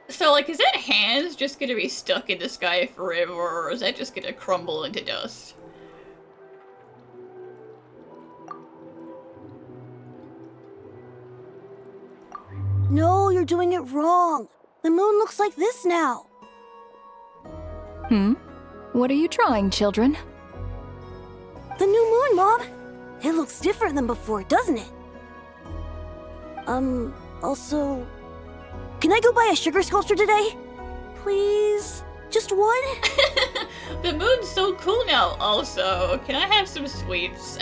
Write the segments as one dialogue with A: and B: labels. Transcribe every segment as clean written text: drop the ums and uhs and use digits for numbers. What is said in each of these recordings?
A: So, like, is that hands just gonna be stuck in the sky forever, or is that just gonna crumble into dust?
B: No, you're doing it wrong. The moon looks like this now.
C: What are you drawing, children?
B: The new moon, Mom. It looks different than before, doesn't it? Also... Can I go buy a sugar sculpture today? Please? Just one?
A: The moon's so cool now, also. Can I have some sweets?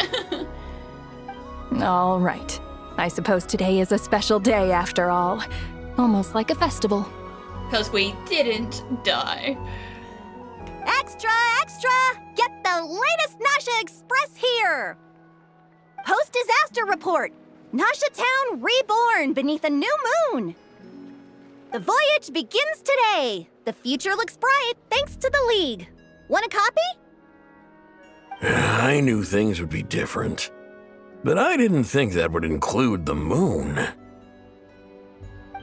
C: All right. I suppose today is a special day after all. Almost like a festival.
A: Because we didn't die.
D: Extra, extra! Get the latest Nasha Express here! Post-disaster report! Nasha Town reborn beneath a new moon! The voyage begins today! The future looks bright thanks to the League. Want a copy?
E: I knew things would be different. But I didn't think that would include the moon.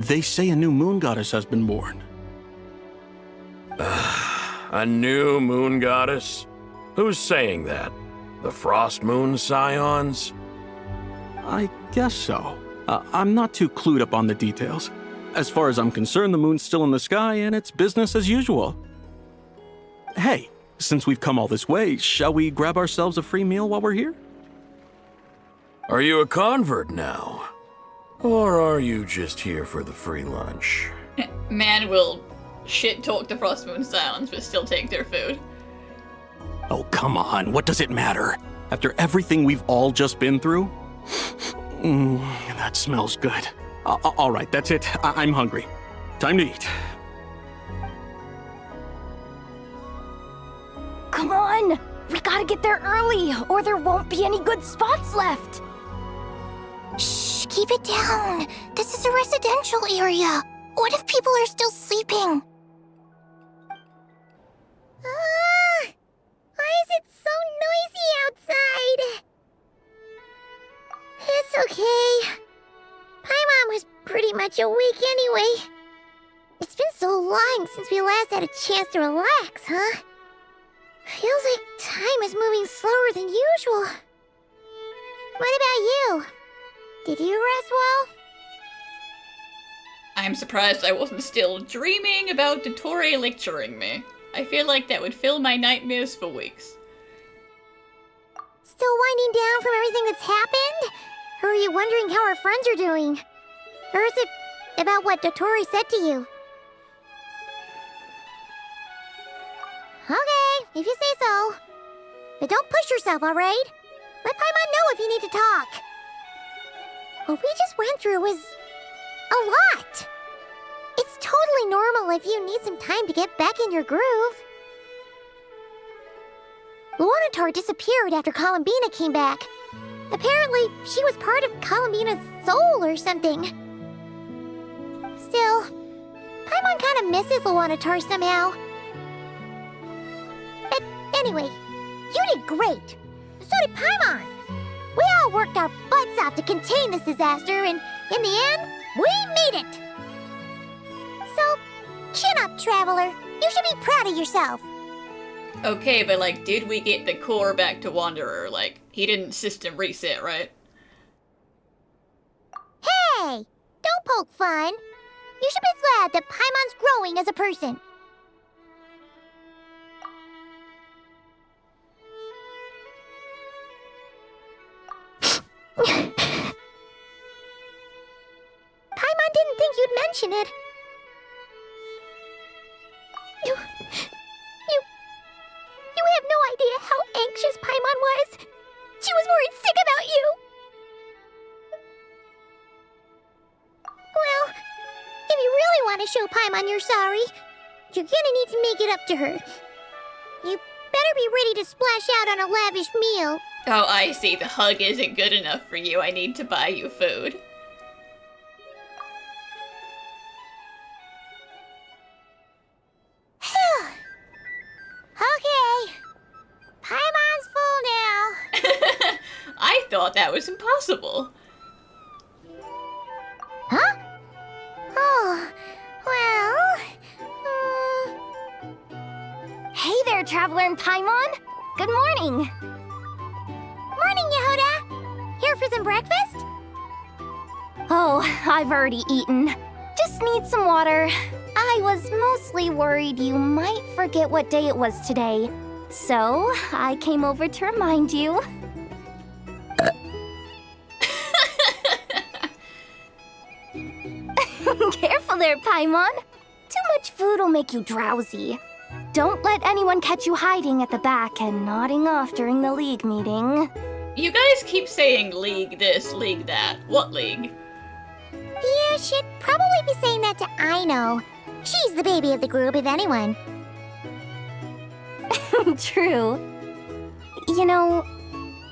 F: They say a new moon goddess has been born.
E: A new moon goddess? Who's saying that? The Frost Moon Scions?
F: I guess so. I'm not too clued up on the details. As far as I'm concerned, the moon's still in the sky and it's business as usual. Hey, since we've come all this way, shall we grab ourselves a free meal while we're here?
E: Are you a convert now? Or are you just here for the free lunch?
A: Man will shit-talk the Frost Moon Scions, but still take their food.
F: Oh, come on. What does it matter? After everything we've all just been through? That smells good. All right, that's it. I'm hungry. Time to eat.
B: Come on! We gotta get there early, or there won't be any good spots left!
G: Shh, keep it down. This is a residential area. What if people are still sleeping?
H: Why is it so noisy outside? It's okay. Paimon was pretty much awake anyway. It's been so long since we last had a chance to relax, huh? Feels like time is moving slower than usual. What about you? Did you rest well?
A: I'm surprised I wasn't still dreaming about Dottore lecturing me. I feel like that would fill my nightmares for weeks.
H: Still winding down from everything that's happened? Or are you wondering how our friends are doing? Or is it about what Dottore said to you? Okay, if you say so. But don't push yourself, alright? Let Paimon know if you need to talk. What we just went through was a lot. It's totally normal if you need some time to get back in your groove. Luonatar disappeared after Columbina came back. Apparently, she was part of Columbina's soul or something. Still, Paimon kind of misses Luonatar somehow. But anyway, you did great. So did Paimon. We all worked our butts off to contain this disaster, and in the end, we made it. So, chin up, Traveler. You should be proud of yourself.
A: Okay, but like, did we get the core back to Wanderer? Like, he didn't system reset, right?
H: Hey! Don't poke fun. You should be glad that Paimon's growing as a person. Paimon didn't think you'd mention it. You have no idea how anxious Paimon was. She was worried sick about you. Well, if you really want to show Paimon you're sorry, you're gonna need to make it up to her. You better be ready to splash out on a lavish meal.
A: Oh, I see. The hug isn't good enough for you. I need to buy you food.
H: Okay. Paimon's full now.
A: I thought that was impossible.
H: Huh? Oh, well... Traveler and Paimon. Good morning. Morning, Yehuda. Here for some breakfast?
D: Oh, I've already eaten. Just need some water. I was mostly worried you might forget what day it was today. So, I came over to remind you. Careful there, Paimon. Too much food will make you drowsy. Don't let anyone catch you hiding at the back and nodding off during the league meeting.
A: You guys keep saying league this, league that. What league?
H: You should probably be saying that to Aino. She's the baby of the group, if anyone.
D: True. You know,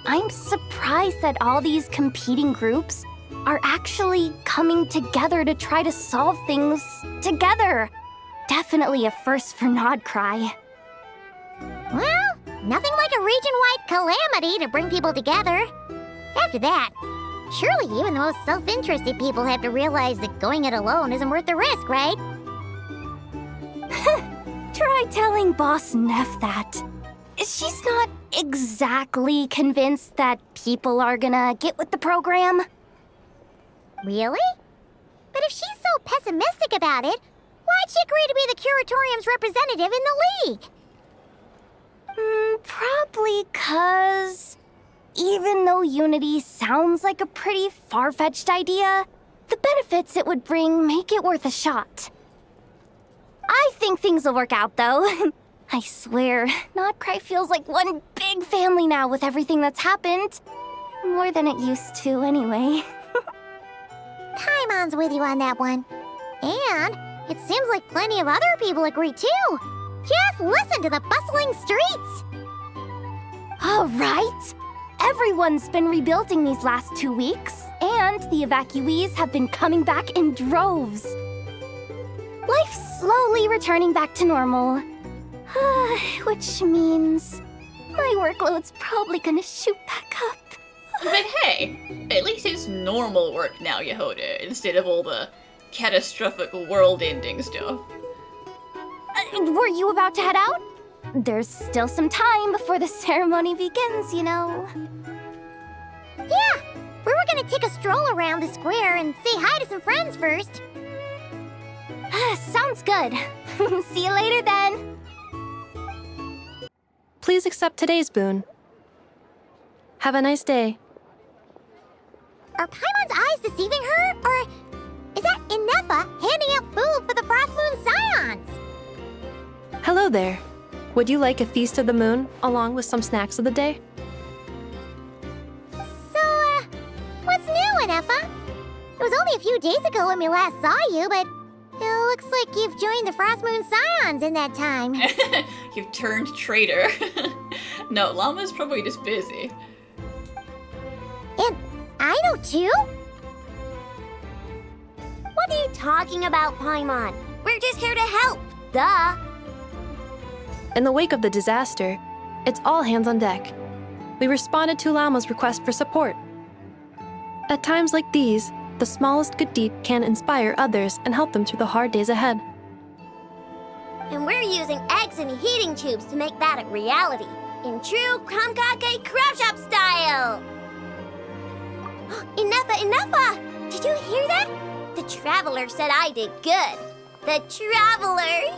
D: I'm surprised that all these competing groups are actually coming together to try to solve things together. Definitely a first for Nod-Krai.
H: Well, nothing like a region-wide calamity to bring people together. After that, surely even the most self-interested people have to realize that going it alone isn't worth the risk, right?
D: Try telling Boss Neff that. She's not exactly convinced that people are gonna get with the program.
H: Really? But if she's so pessimistic about it, why'd she agree to be the Curatorium's representative in the league?
D: Probably 'cause even though unity sounds like a pretty far-fetched idea, the benefits it would bring make it worth a shot. I think things will work out, though. I swear, Nod-Krai feels like one big family now with everything that's happened. More than it used to, anyway.
H: Paimon's with you on that one. And it seems like plenty of other people agree, too. Just listen to the bustling streets!
D: All right. Everyone's been rebuilding these last 2 weeks, and the evacuees have been coming back in droves. Life's slowly returning back to normal. Which means my workload's probably gonna shoot back up.
A: But hey, at least it's normal work now, Yehuda, instead of all the catastrophic world-ending stuff.
D: Were you about to head out? There's still some time before the ceremony begins, you know.
H: Yeah, we were gonna take a stroll around the square and say hi to some friends first.
D: Sounds good. See you later then.
I: Please accept today's boon. Have a nice day.
H: Are Paimon's eyes deceiving her? Or is that Inefa handing out food for the Frostmoon Scions?
I: Hello there. Would you like a feast of the moon along with some snacks of the day?
H: So, what's new, Inefa? It was only a few days ago when we last saw you, but it looks like you've joined the Frostmoon Scions in that time.
A: You've turned traitor. No, Llama's probably just busy.
H: And I know too?
D: What are you talking about, Paimon? We're just here to help. Duh.
I: In the wake of the disaster, it's all hands on deck. We responded to Llama's request for support. At times like these, the smallest good deed can inspire others and help them through the hard days ahead.
D: And we're using eggs and heating tubes to make that a reality, in true Kromkake Crab Shop style! Inefa! Did you hear that? The Traveler said I did good. The Traveler!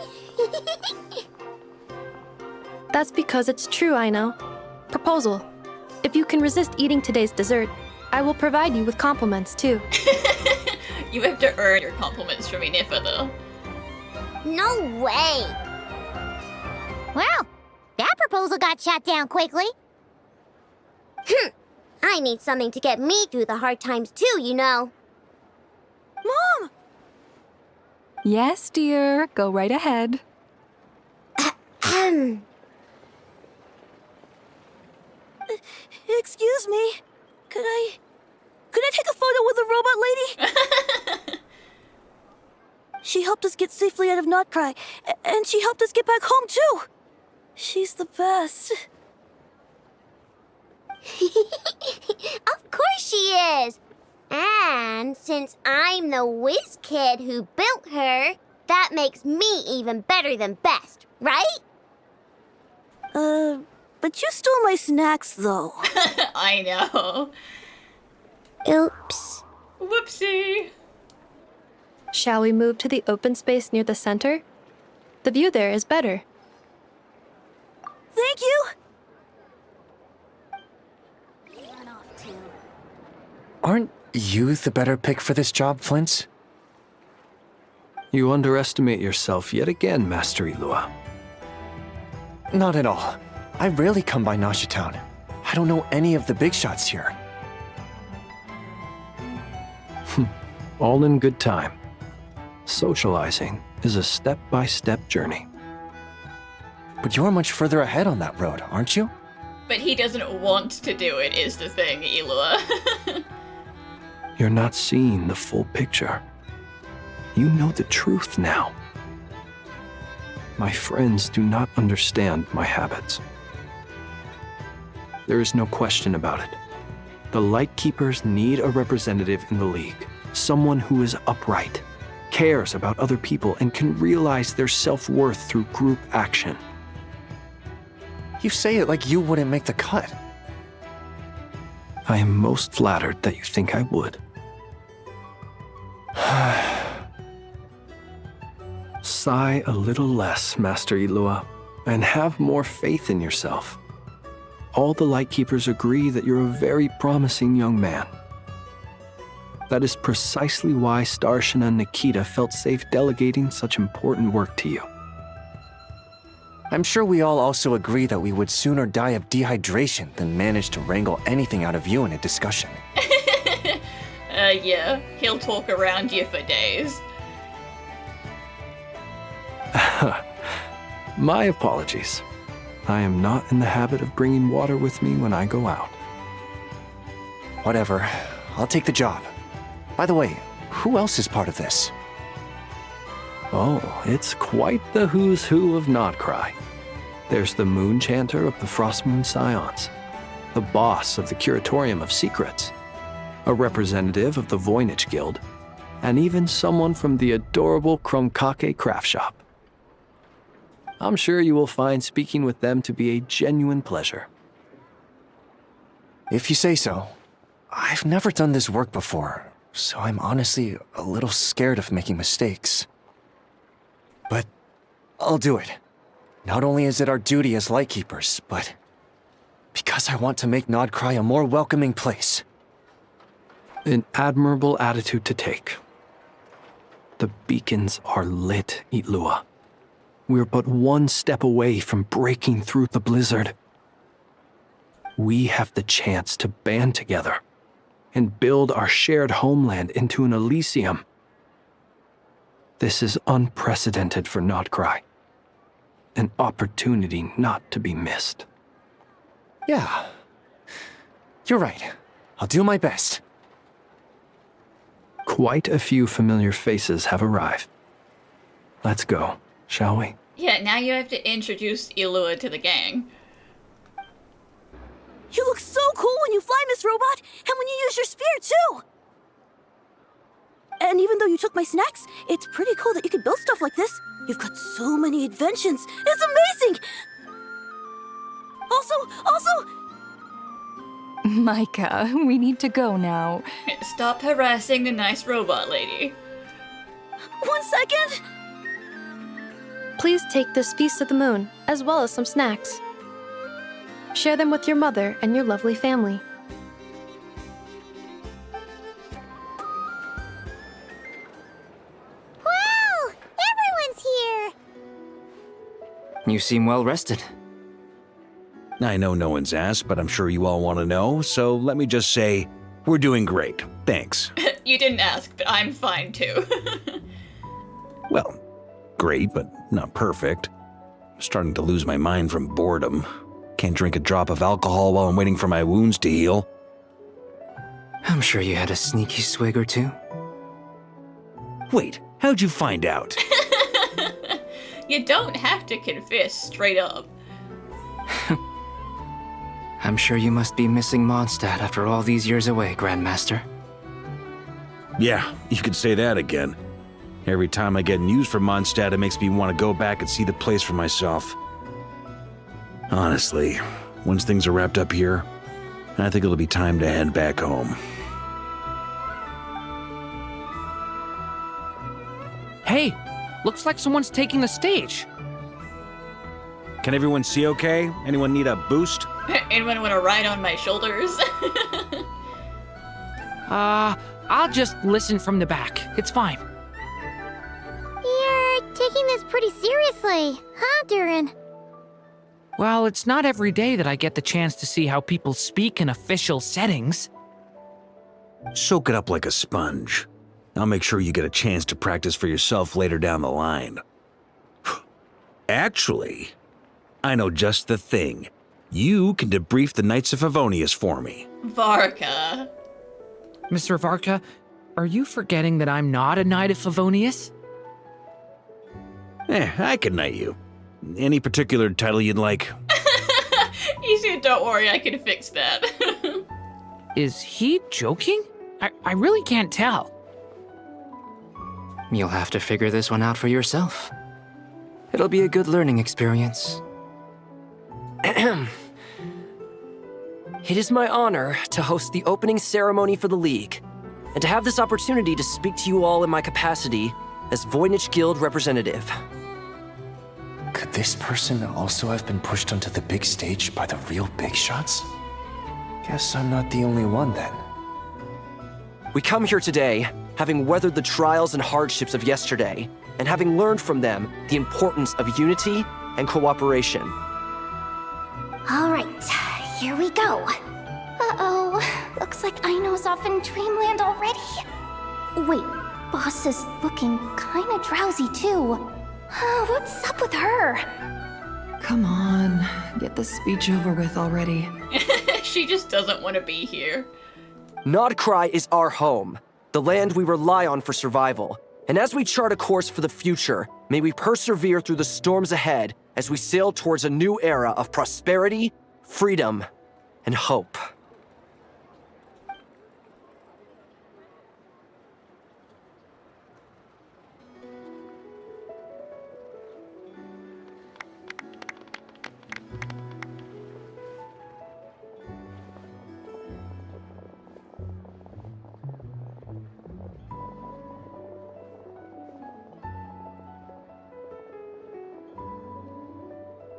I: That's because it's true, I know. Proposal. If you can resist eating today's dessert, I will provide you with compliments, too.
A: You have to earn your compliments from Inefa, though.
H: No way! Well, that proposal got shot down quickly.
D: I need something to get me through the hard times, too, you know.
B: Mom!
C: Yes, dear. Go right ahead.
B: Excuse me. Could I take a photo with the robot lady? She helped us get safely out of Nod-Krai, and she helped us get back home, too. She's the best.
D: Of course she is! And since I'm the whiz kid who built her, that makes me even better than best, right?
B: But you stole my snacks, though.
A: I know.
H: Oops.
A: Whoopsie.
I: Shall we move to the open space near the center? The view there is better.
B: Thank you!
J: Aren't you the better pick for this job, Flint?
F: You underestimate yourself yet again, Master Ilua.
J: Not at all. I rarely come by Nasha Town. I don't know any of the big shots here.
F: All in good time. Socializing is a step-by-step journey.
J: But you're much further ahead on that road, aren't you?
A: But he doesn't want to do it, is the thing, Ilua.
F: You're not seeing the full picture. You know the truth now. My friends do not understand my habits. There is no question about it. The Lightkeepers need a representative in the League. Someone who is upright, cares about other people, and can realize their self-worth through group action.
J: You say it like you wouldn't make the cut.
F: I am most flattered that you think I would. Sigh a little less, Master Ilua, and have more faith in yourself. All the Lightkeepers agree that you're a very promising young man. That is precisely why Starshina and Nikita felt safe delegating such important work to you.
J: I'm sure we all also agree that we would sooner die of dehydration than manage to wrangle anything out of you in a discussion.
A: Yeah, he'll talk around you for days.
F: My apologies. I am not in the habit of bringing water with me when I go out.
J: Whatever. I'll take the job. By the way, who else is part of this?
F: Oh, it's quite the who's who of Nod-Krai. There's the Moon Chanter of the Frostmoon Scions, the boss of the Curatorium of Secrets, a representative of the Voynich Guild, and even someone from the adorable Krumkake craft shop. I'm sure you will find speaking with them to be a genuine pleasure.
J: If you say so. I've never done this work before, so I'm honestly a little scared of making mistakes. But I'll do it. Not only is it our duty as Lightkeepers, but because I want to make Nod-Krai a more welcoming place.
F: An admirable attitude to take. The beacons are lit, Ilua. We're but one step away from breaking through the blizzard. We have the chance to band together and build our shared homeland into an Elysium. This is unprecedented for Nod-Krai. An opportunity not to be missed.
J: Yeah. You're right. I'll do my best.
F: Quite a few familiar faces have arrived. Let's go, shall we?
A: Yeah, now you have to introduce Ilua to the gang.
B: You look so cool when you fly, Miss Robot, and when you use your spear, too! And even though you took my snacks, it's pretty cool that you could build stuff like this. You've got so many inventions. It's amazing! Also...
C: Micah, we need to go now.
A: Stop harassing the nice robot lady.
B: 1 second!
I: Please take this feast of the moon, as well as some snacks. Share them with your mother and your lovely family.
H: Wow! Everyone's here!
K: You seem well rested.
L: I know no one's asked, but I'm sure you all want to know, so let me just say, we're doing great. Thanks.
A: You didn't ask, but I'm fine too.
L: Well, great, but not perfect. I'm starting to lose my mind from boredom. Can't drink a drop of alcohol while I'm waiting for my wounds to heal.
K: I'm sure you had a sneaky swig or two.
L: Wait, how'd you find out?
A: You don't have to confess straight up.
K: I'm sure you must be missing Mondstadt after all these years away, Grandmaster.
L: Yeah, you could say that again. Every time I get news from Mondstadt, it makes me want to go back and see the place for myself. Honestly, once things are wrapped up here, I think it'll be time to head back home.
K: Hey, looks like someone's taking the stage.
L: Can everyone see okay? Anyone need a boost?
A: Anyone want to ride on my shoulders?
K: I'll just listen from the back. It's fine.
H: You're taking this pretty seriously, huh, Durin?
K: Well, it's not every day that I get the chance to see how people speak in official settings.
L: Soak it up like a sponge. I'll make sure you get a chance to practice for yourself later down the line. Actually, I know just the thing. You can debrief the Knights of Favonius for me.
A: Varka.
K: Mr. Varka, are you forgetting that I'm not a Knight of Favonius?
L: I can knight you. Any particular title you'd like?
A: He said, don't worry, I can fix that.
K: Is he joking? I really can't tell. You'll have to figure this one out for yourself. It'll be a good learning experience.
M: It is my honor to host the opening ceremony for the League, and to have this opportunity to speak to you all in my capacity as Voynich Guild representative.
J: Could this person also have been pushed onto the big stage by the real big shots? Guess I'm not the only one then.
M: We come here today, having weathered the trials and hardships of yesterday, and having learned from them the importance of unity and cooperation.
H: All right, here we go. Uh-oh, looks like Aino's off in Dreamland already. Wait, Boss is looking kinda drowsy too. What's up with her?
N: Come on, get this speech over with already.
A: She just doesn't want to be here.
M: Nod-Krai is our home, the land we rely on for survival. And as we chart a course for the future, may we persevere through the storms ahead as we sail towards a new era of prosperity, freedom, and hope.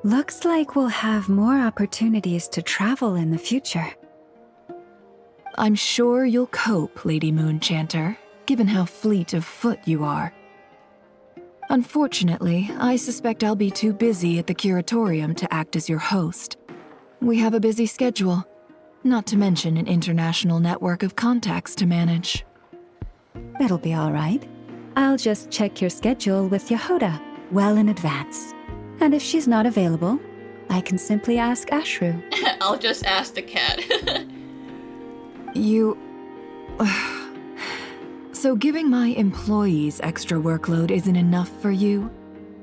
O: Looks like we'll have more opportunities to travel in the future.
N: I'm sure you'll cope, Lady Moonchanter, given how fleet of foot you are. Unfortunately, I suspect I'll be too busy at the curatorium to act as your host. We have a busy schedule, not to mention an international network of contacts to manage.
O: That'll be all right. I'll just check your schedule with Yehoda well in advance. And if she's not available, I can simply ask Ashru.
A: I'll just ask the cat.
N: You... So giving my employees extra workload isn't enough for you?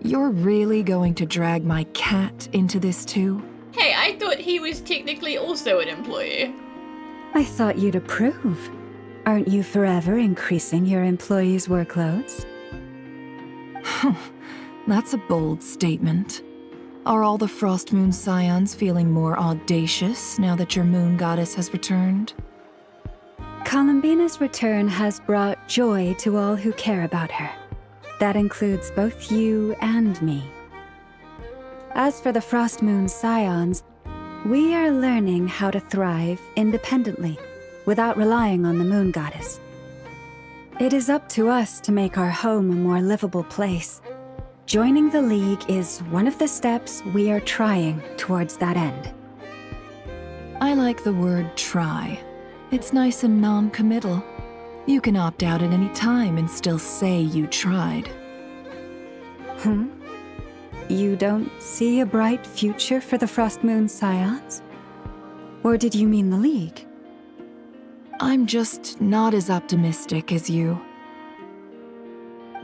N: You're really going to drag my cat into this too?
A: Hey, I thought he was technically also an employee.
O: I thought you'd approve. Aren't you forever increasing your employees' workloads?
N: That's a bold statement. Are all the Frost Moon Scions feeling more audacious now that your moon goddess has returned?
O: Columbina's return has brought joy to all who care about her. That includes both you and me. As for the Frost Moon Scions, we are learning how to thrive independently, without relying on the moon goddess. It is up to us to make our home a more livable place. Joining the League is one of the steps we are trying towards that end.
N: I like the word try. It's nice and non-committal. You can opt out at any time and still say you tried.
O: You don't see a bright future for the Frost Moon Scions? Or did you mean the League?
N: I'm just not as optimistic as you.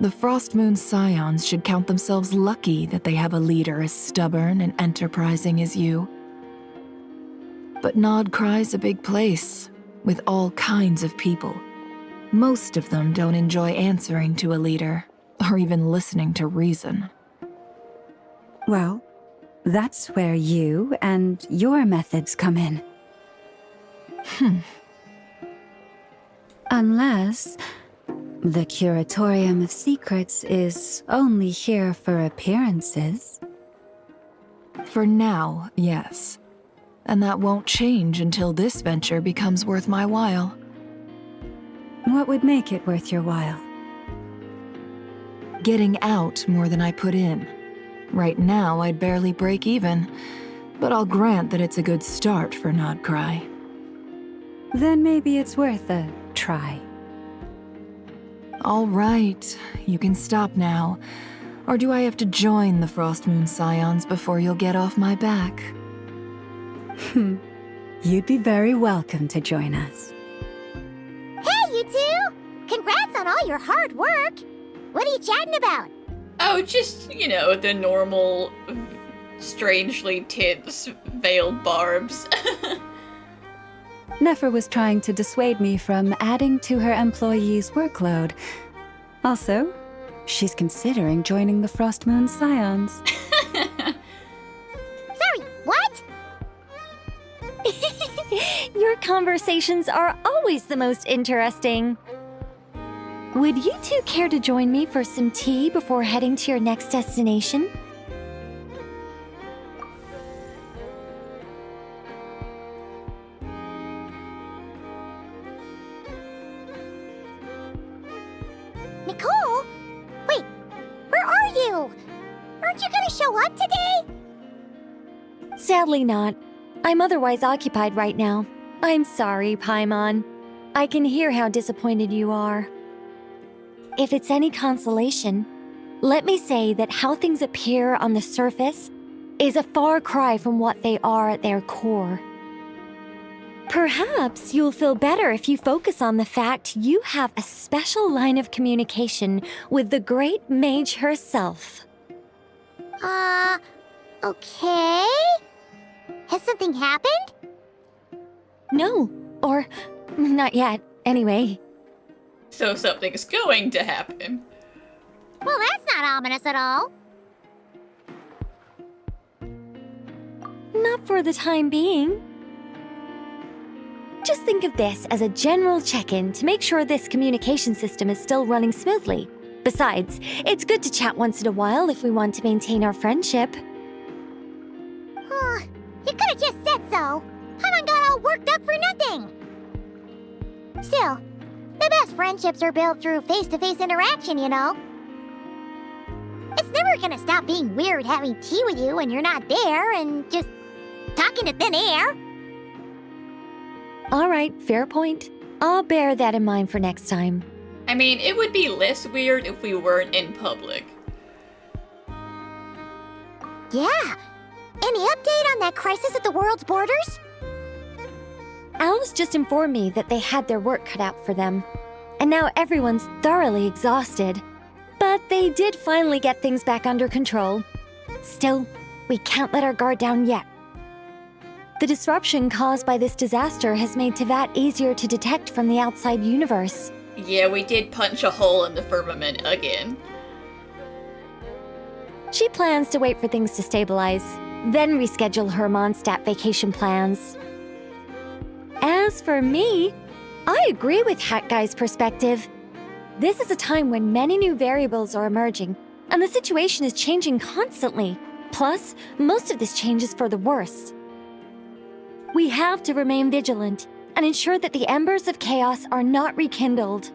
N: The Frost Moon Scions should count themselves lucky that they have a leader as stubborn and enterprising as you. But Nod-Krai's a big place, with all kinds of people. Most of them don't enjoy answering to a leader, or even listening to reason.
O: Well, That's where you and your methods come in. Unless the Curatorium of Secrets is only here for appearances.
C: For now, yes. And that won't change until this venture becomes worth my while.
O: What would make it worth your while?
C: Getting out more than I put in. Right now, I'd barely break even, but I'll grant that it's a good start for Nod-Krai.
O: Then maybe it's worth a try.
C: All right, you can stop now. Or do I have to join the Frostmoon Scions before you'll get off my back?
O: You'd be very welcome to join us.
H: Hey, you two! Congrats on all your hard work! What are you chatting about?
A: Oh, just, you know, the normal, strangely tense, veiled barbs.
O: Nefer was trying to dissuade me from adding to her employees' workload. Also, she's considering joining the Frostmoon Scions.
H: Sorry, what?
D: Your conversations are always the most interesting. Would you two care to join me for some tea before heading to your next destination?
H: Nicole? Wait, where are you? Aren't you gonna show up today?
D: Sadly not. I'm otherwise occupied right now. I'm sorry, Paimon. I can hear how disappointed you are. If it's any consolation, let me say that how things appear on the surface is a far cry from what they are at their core. Perhaps you'll feel better if you focus on the fact you have a special line of communication with the great mage herself.
H: Okay? Has something happened?
D: No, or not yet, anyway.
A: So something's going to happen.
H: Well, that's not ominous at all.
D: Not for the time being. Just think of this as a general check-in to make sure this communication system is still running smoothly. Besides, it's good to chat once in a while if we want to maintain our friendship.
H: You could have just said so. Paimon got all worked up for nothing. Still, the best friendships are built through face-to-face interaction, you know. It's never gonna stop being weird having tea with you when you're not there and just talking to thin air.
D: All right, fair point. I'll bear that in mind for next time.
A: I mean, it would be less weird if we weren't in public.
H: Yeah. Any update on that crisis at the world's borders?
D: Alice just informed me that they had their work cut out for them. And now everyone's thoroughly exhausted. But they did finally get things back under control. Still, we can't let our guard down yet. The disruption caused by this disaster has made Teyvat easier to detect from the outside universe.
A: Yeah, we did punch a hole in the firmament again.
D: She plans to wait for things to stabilize, then reschedule her Mondstadt vacation plans. As for me, I agree with Hat Guy's perspective. This is a time when many new variables are emerging, and the situation is changing constantly. Plus, most of this change is for the worse. We have to remain vigilant and ensure that the embers of chaos are not rekindled.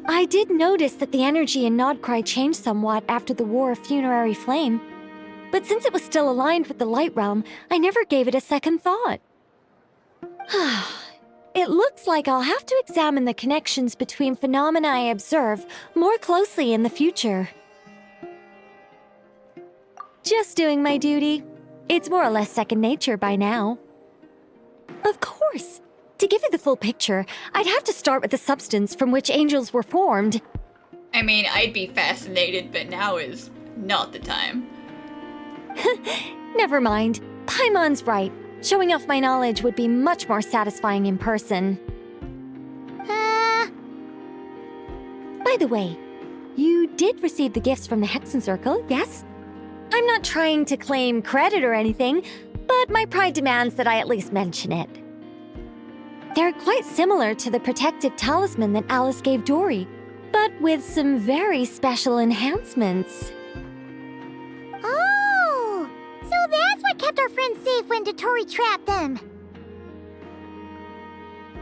D: I did notice that the energy in Nod-Krai changed somewhat after the War of Funerary Flame, but since it was still aligned with the Light Realm, I never gave it a second thought. It looks like I'll have to examine the connections between phenomena I observe more closely in the future. Just doing my duty. It's more or less second nature by now. Of course. To give you the full picture, I'd have to start with the substance from which angels were formed.
A: I mean, I'd be fascinated, but now is not the time.
D: Never mind. Paimon's right. Showing off my knowledge would be much more satisfying in person. By the way, you did receive the gifts from the Hexen Circle, yes? I'm not trying to claim credit or anything, but my pride demands that I at least mention it. They're quite similar to the protective talisman that Alice gave Dory, but with some very special enhancements.
H: Oh, so that's what kept our friends safe when Dottore trapped them.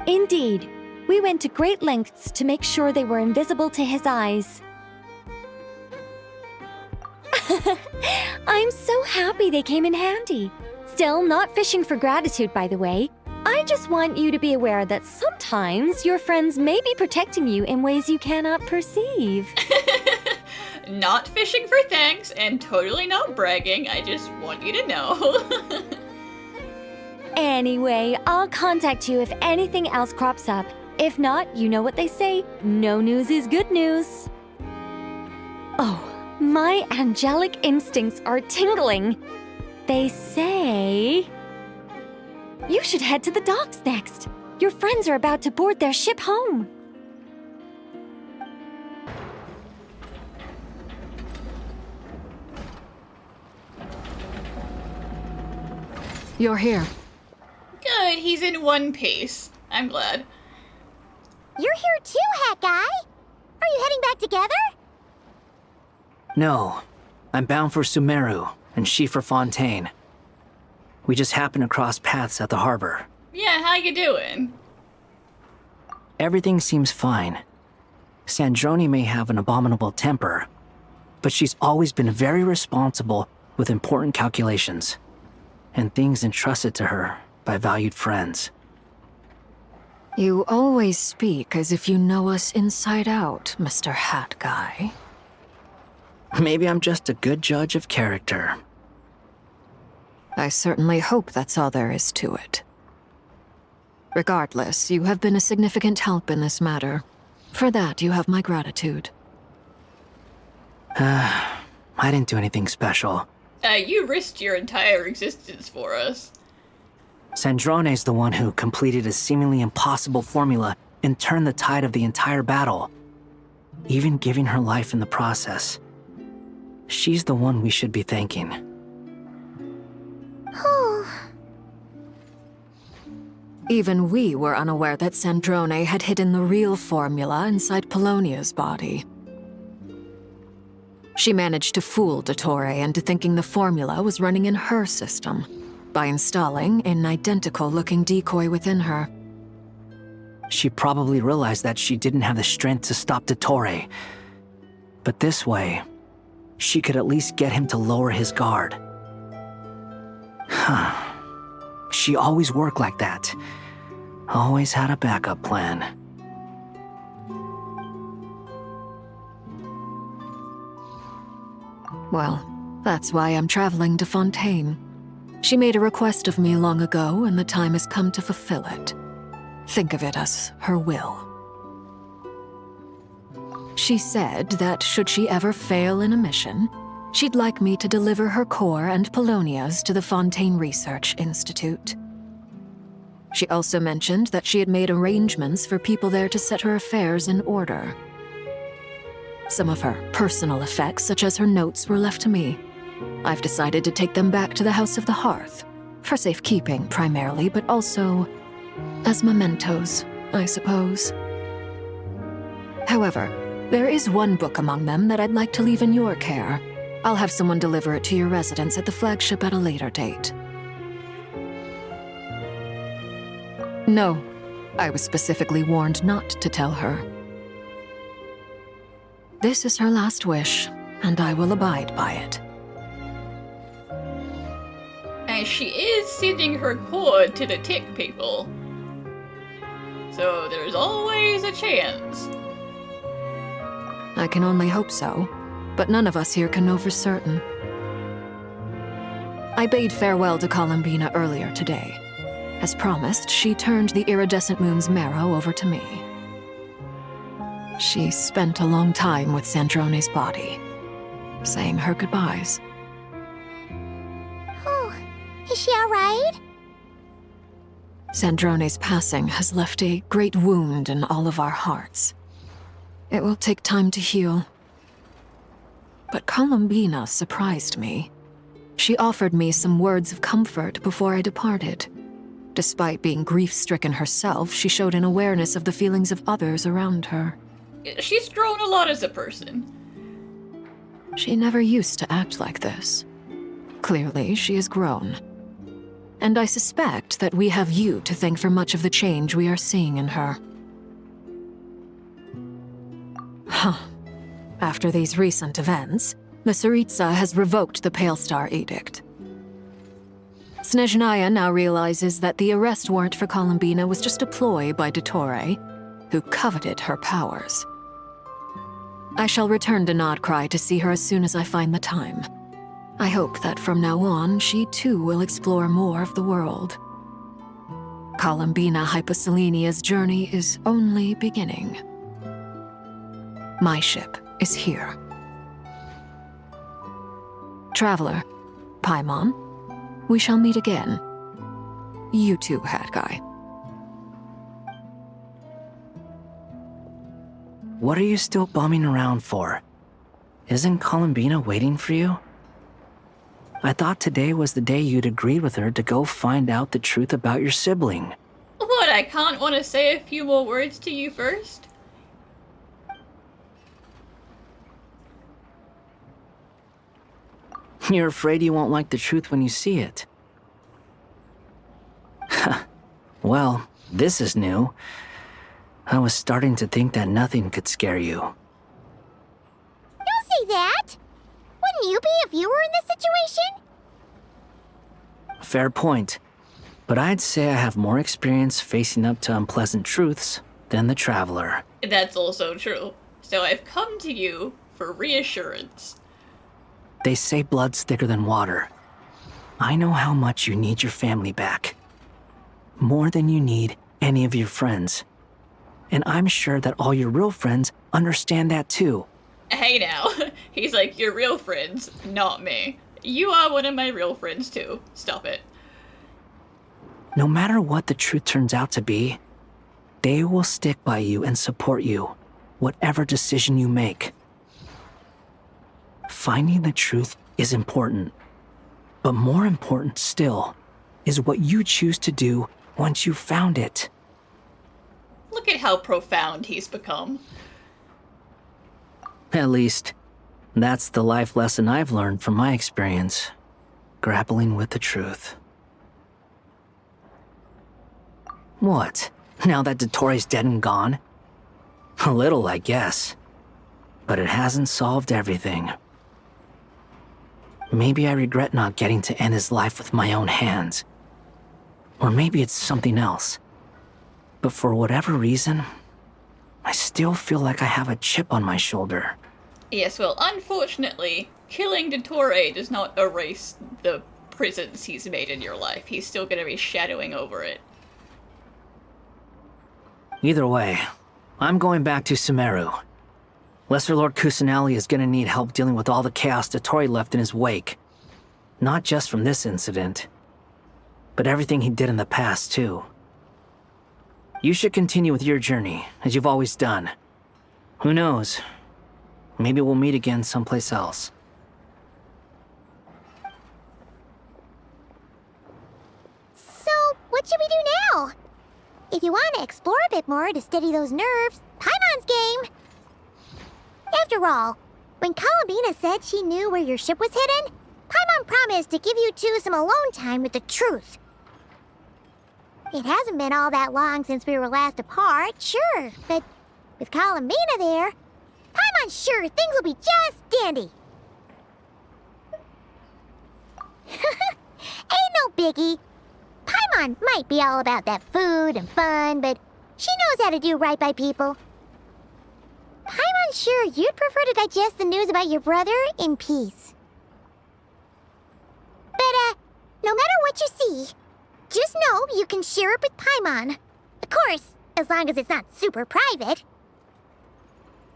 D: Indeed, we went to great lengths to make sure they were invisible to his eyes. I'm so happy they came in handy. Still, not fishing for gratitude, by the way. I just want you to be aware that sometimes your friends may be protecting you in ways you cannot perceive.
A: Not fishing for thanks and totally not bragging, I just want you to know.
D: Anyway, I'll contact you if anything else crops up. If not, you know what they say, no news is good news. Oh, my angelic instincts are tingling. They say... You should head to the docks next. Your friends are about to board their ship home.
C: You're here.
A: Good, he's in one piece. I'm glad.
H: You're here too, Hat Guy. Are you heading back together?
P: No. I'm bound for Sumeru, and she for Fontaine. We just happened to cross paths at the harbor.
A: Yeah, how you doing?
P: Everything seems fine. Sandrone may have an abominable temper, but she's always been very responsible with important calculations, and things entrusted to her by valued friends.
C: You always speak as if you know us inside out, Mr. Hat Guy.
P: Maybe I'm just a good judge of character.
C: I certainly hope that's all there is to it. Regardless, you have been a significant help in this matter. For that, you have my gratitude.
P: I didn't do anything special.
A: You risked your entire existence for us.
P: Sandrone's the one who completed a seemingly impossible formula and turned the tide of the entire battle, even giving her life in the process. She's the one we should be thanking.
C: Even we were unaware that Sandrone had hidden the real formula inside Polonia's body. She managed to fool Dottore into thinking the formula was running in her system by installing an identical-looking decoy within her.
P: She probably realized that she didn't have the strength to stop Dottore. But this way, she could at least get him to lower his guard. She always worked like that. Always had a backup plan.
C: Well, that's why I'm traveling to Fontaine. She made a request of me long ago, and the time has come to fulfill it. Think of it as her will. She said that should she ever fail in a mission, she'd like me to deliver her core and Polonia's to the Fontaine Research Institute. She also mentioned that she had made arrangements for people there to set her affairs in order. Some of her personal effects, such as her notes, were left to me. I've decided to take them back to the House of the Hearth, for safekeeping primarily, but also as mementos, I suppose. However, there is one book among them that I'd like to leave in your care. I'll have someone deliver it to your residence at the flagship at a later date. No, I was specifically warned not to tell her. This is her last wish, and I will abide by it.
A: And she is sending her cord to the tick people. So there's always a chance.
C: I can only hope so, but none of us here can know for certain. I bade farewell to Columbina earlier today. As promised, she turned the iridescent moon's marrow over to me. She spent a long time with Sandrone's body, saying her goodbyes.
H: Oh, is she alright?
C: Sandrone's passing has left a great wound in all of our hearts. It will take time to heal. But Columbina surprised me. She offered me some words of comfort before I departed. Despite being grief-stricken herself, she showed an awareness of the feelings of others around her.
A: She's grown a lot as a person.
C: She never used to act like this. Clearly, she has grown. And I suspect that we have you to thank for much of the change we are seeing in her. Huh. After these recent events, the Tsaritsa has revoked the Pale Star Edict. Snezhnaya now realizes that the arrest warrant for Columbina was just a ploy by Dottore, who coveted her powers. I shall return to Nod-Krai to see her as soon as I find the time. I hope that from now on, she too will explore more of the world. Columbina Hyposelenia's journey is only beginning. My ship is here. Traveler, Paimon, we shall meet again. You too, Hat Guy.
P: What are you still bumming around for? Isn't Columbina waiting for you? I thought today was the day you'd agreed with her to go find out the truth about your sibling.
A: What, I can't want to say a few more words to you first?
P: You're afraid you won't like the truth when you see it. Well, this is new. I was starting to think that nothing could scare you.
H: Don't say that! Wouldn't you be a viewer in this situation?
P: Fair point. But I'd say I have more experience facing up to unpleasant truths than the Traveler.
A: That's also true. So I've come to you for reassurance.
P: They say blood's thicker than water. I know how much you need your family back. More than you need any of your friends. And I'm sure that all your real friends understand that too.
A: Hey now, he's like, your real friends, not me. You are one of my real friends too. Stop it.
P: No matter what the truth turns out to be, they will stick by you and support you, whatever decision you make. Finding the truth is important, but more important still is what you choose to do once you've found it.
A: Look at how profound he's become.
P: At least, that's the life lesson I've learned from my experience, grappling with the truth. What? Now that Dottore's dead and gone? A little, I guess. But it hasn't solved everything. Maybe I regret not getting to end his life with my own hands. Or maybe it's something else. But for whatever reason, I still feel like I have a chip on my shoulder.
A: Yes, well, unfortunately, killing Dottore does not erase the presence he's made in your life. He's still gonna be shadowing over it.
P: Either way, I'm going back to Sumeru. Lesser Lord Kusanali is gonna need help dealing with all the chaos Dottore left in his wake. Not just from this incident, but everything he did in the past, too. You should continue with your journey, as you've always done. Who knows? Maybe we'll meet again someplace else.
H: So, what should we do now? If you want to explore a bit more to steady those nerves, Paimon's game! After all, when Columbina said she knew where your ship was hidden, Paimon promised to give you two some alone time with the truth. It hasn't been all that long since we were last apart, sure, but with Columbina there, Paimon's sure things will be just dandy. Ain't no biggie. Paimon might be all about that food and fun, but she knows how to do right by people. Paimon's sure you'd prefer to digest the news about your brother in peace. But, no matter what you see, just know you can share it with Paimon. Of course, as long as it's not super private.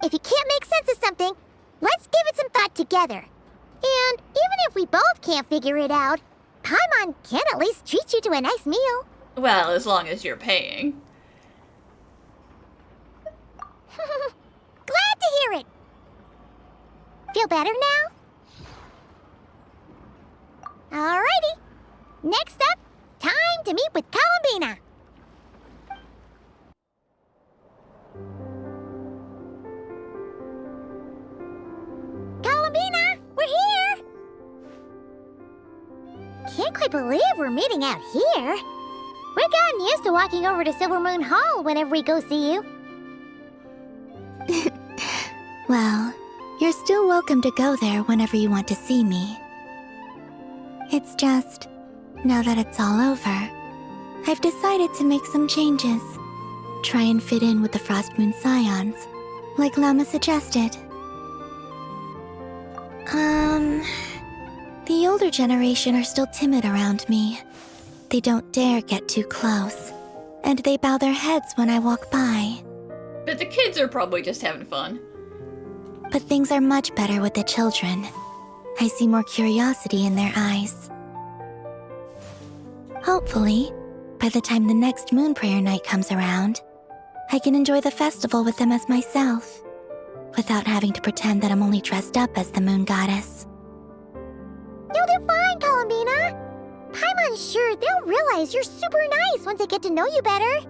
H: If you can't make sense of something, let's give it some thought together. And even if we both can't figure it out, Paimon can at least treat you to a nice meal.
A: Well, as long as you're paying.
H: Glad to hear it. Feel better now? Alrighty. Next up, time to meet with Columbina. Columbina, we're here! Can't quite believe we're meeting out here. We've gotten used to walking over to Silver Moon Hall whenever we go see you.
G: Well, you're still welcome to go there whenever you want to see me. It's just, now that it's all over, I've decided to make some changes. Try and fit in with the Frost Moon Scions, like Llama suggested. The older generation are still timid around me. They don't dare get too close, and they bow their heads when I walk by.
A: But the kids are probably just having fun.
G: But things are much better with the children. I see more curiosity in their eyes. Hopefully, by the time the next Moon Prayer Night comes around, I can enjoy the festival with them as myself, without having to pretend that I'm only dressed up as the Moon Goddess.
H: You'll do fine, Columbina. Paimon's sure they'll realize you're super nice once they get to know you better.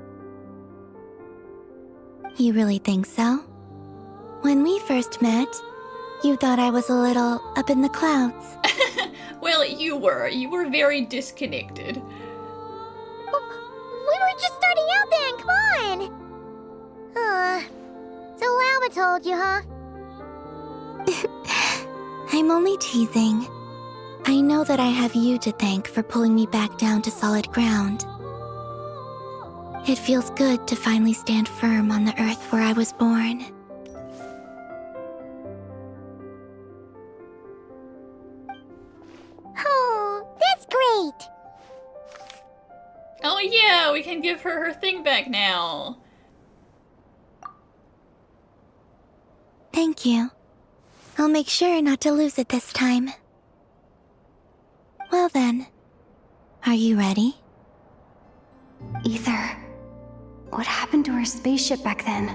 G: You really think so? When we first met, you thought I was a little up in the clouds.
A: Well, you were. You were very disconnected.
H: We were just starting out then, come on! So Llama told you, huh?
G: I'm only teasing. I know that I have you to thank for pulling me back down to solid ground. It feels good to finally stand firm on the earth where I was born.
H: Oh, that's great!
A: Oh yeah, we can give her her thing back now.
G: Thank you. I'll make sure not to lose it this time. Well then, are you ready?
O: Ether, what happened to our spaceship back then?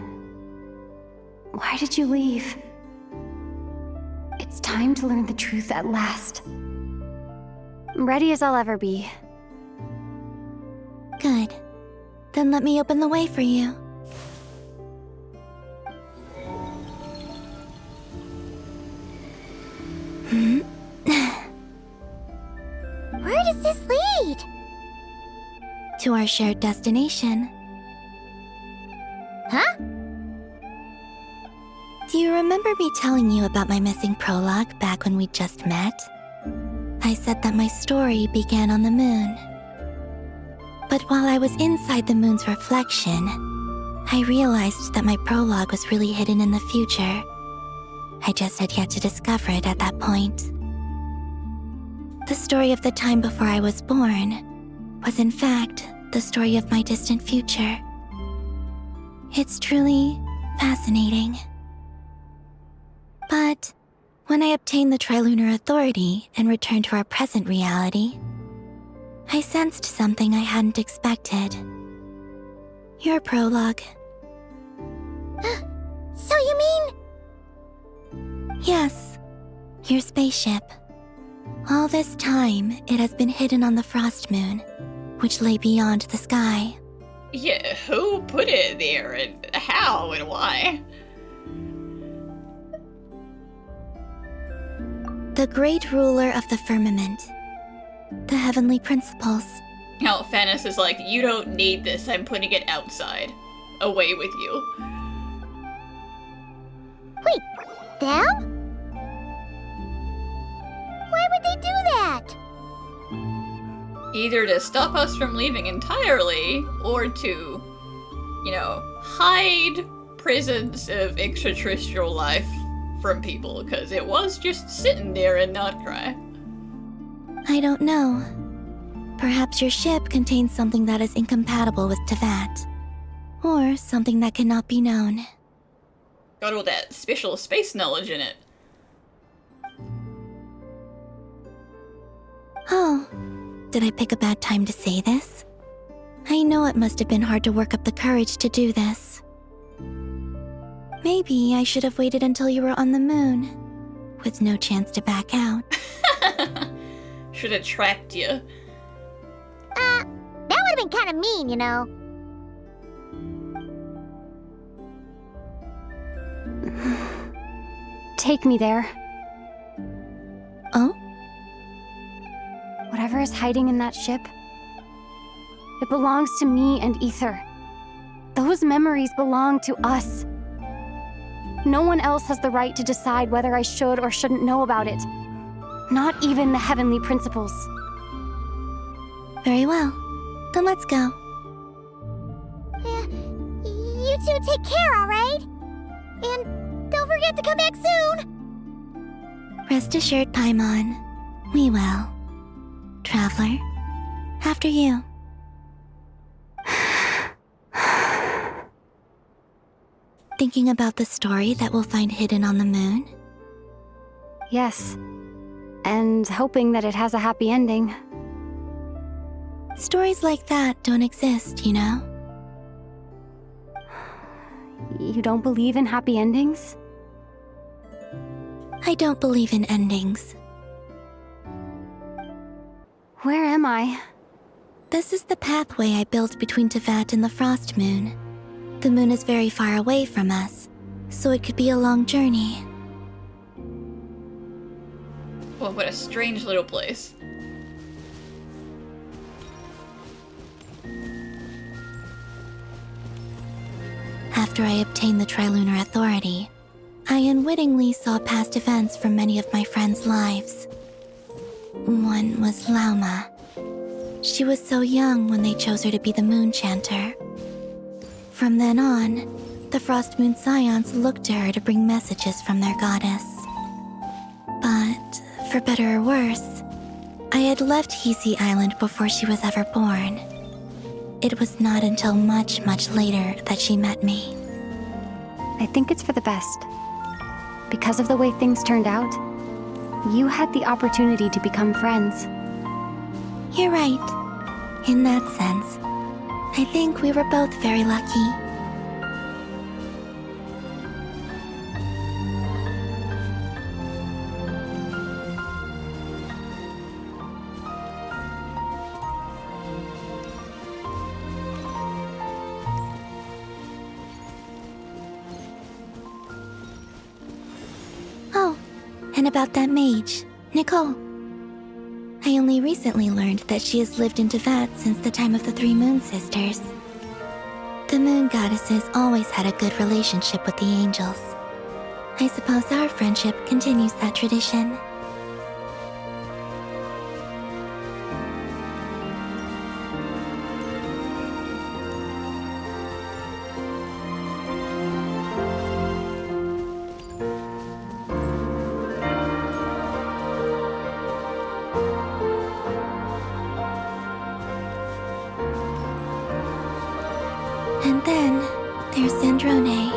O: Why did you leave? It's time to learn the truth at last.
I: I'm ready as I'll ever be.
G: Good. Then let me open the way for you.
H: Where does this lead?
G: To our shared destination.
H: Huh?
G: Do you remember me telling you about my missing prologue back when we just met? I said that my story began on the moon. But while I was inside the moon's reflection, I realized that my prologue was really hidden in the future. I just had yet to discover it at that point. The story of the time before I was born was in fact the story of my distant future. It's truly fascinating. But when I obtained the Trilunar Authority and returned to our present reality, I sensed something I hadn't expected. Your prologue.
H: So you mean...
G: Yes, your spaceship. All this time, it has been hidden on the Frost Moon, which lay beyond the sky.
A: Yeah, who put it there, and how, and why?
G: The great ruler of the firmament. The heavenly principles.
A: Now, Fanis is like, you don't need this, I'm putting it outside. Away with you.
H: Wait, them? Why would they do that?
A: Either to stop us from leaving entirely, or to, hide presence of extraterrestrial life from people, because it was just sitting there in Nod-Krai.
G: I don't know. Perhaps your ship contains something that is incompatible with Tevat. Or something that cannot be known.
A: Got all that special space knowledge in it.
G: Oh, did I pick a bad time to say this? I know it must have been hard to work up the courage to do this. Maybe I should have waited until you were on the moon, with no chance to back out.
A: should attract you.
H: That would've been kinda mean, you know.
Q: Take me there.
G: Oh?
Q: Whatever is hiding in that ship, it belongs to me and Ether. Those memories belong to us. No one else has the right to decide whether I should or shouldn't know about it. Not even the Heavenly Principles.
G: Very well. Then let's go.
H: You two take care, alright? And don't forget to come back soon!
G: Rest assured, Paimon. We will. Traveler, after you. Thinking about the story that we'll find hidden on the moon?
Q: Yes. And hoping that it has a happy ending.
G: Stories like that don't exist, you know?
Q: You don't believe in happy endings?
G: I don't believe in endings.
Q: Where am I?
G: This is the pathway I built between Teyvat and the Frost Moon. The moon is very far away from us, so it could be a long journey.
A: Well, what a strange little place.
G: After I obtained the Trilunar Authority, I unwittingly saw past events from many of my friends' lives. One was Lauma. She was so young when they chose her to be the Moon Chanter. From then on, the Frost Moon Scions looked to her to bring messages from their goddess. But, for better or worse, I had left Hisi Island before she was ever born. It was not until much, much later that she met me.
Q: I think it's for the best. Because of the way things turned out, you had the opportunity to become friends.
G: You're right. In that sense, I think we were both very lucky. Oh, and about that mage, Nicole. I only recently learned that she has lived in Teyvat since the time of the Three Moon Sisters. The Moon Goddesses always had a good relationship with the angels. I suppose our friendship continues that tradition. And then, there's Sandrone.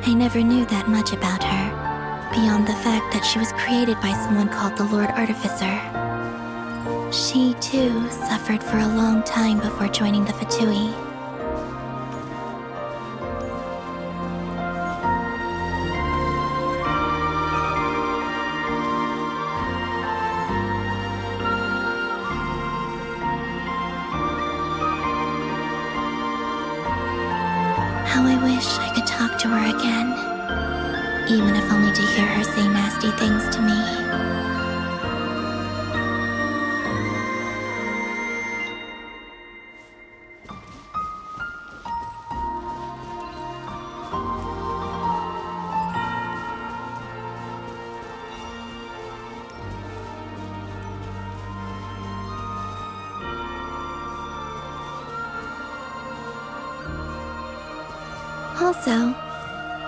G: I never knew that much about her, beyond the fact that she was created by someone called the Lord Artificer. She, too, suffered for a long time before joining the Fatui. How I wish I could talk to her again, even if only to hear her say nasty things to me. Also,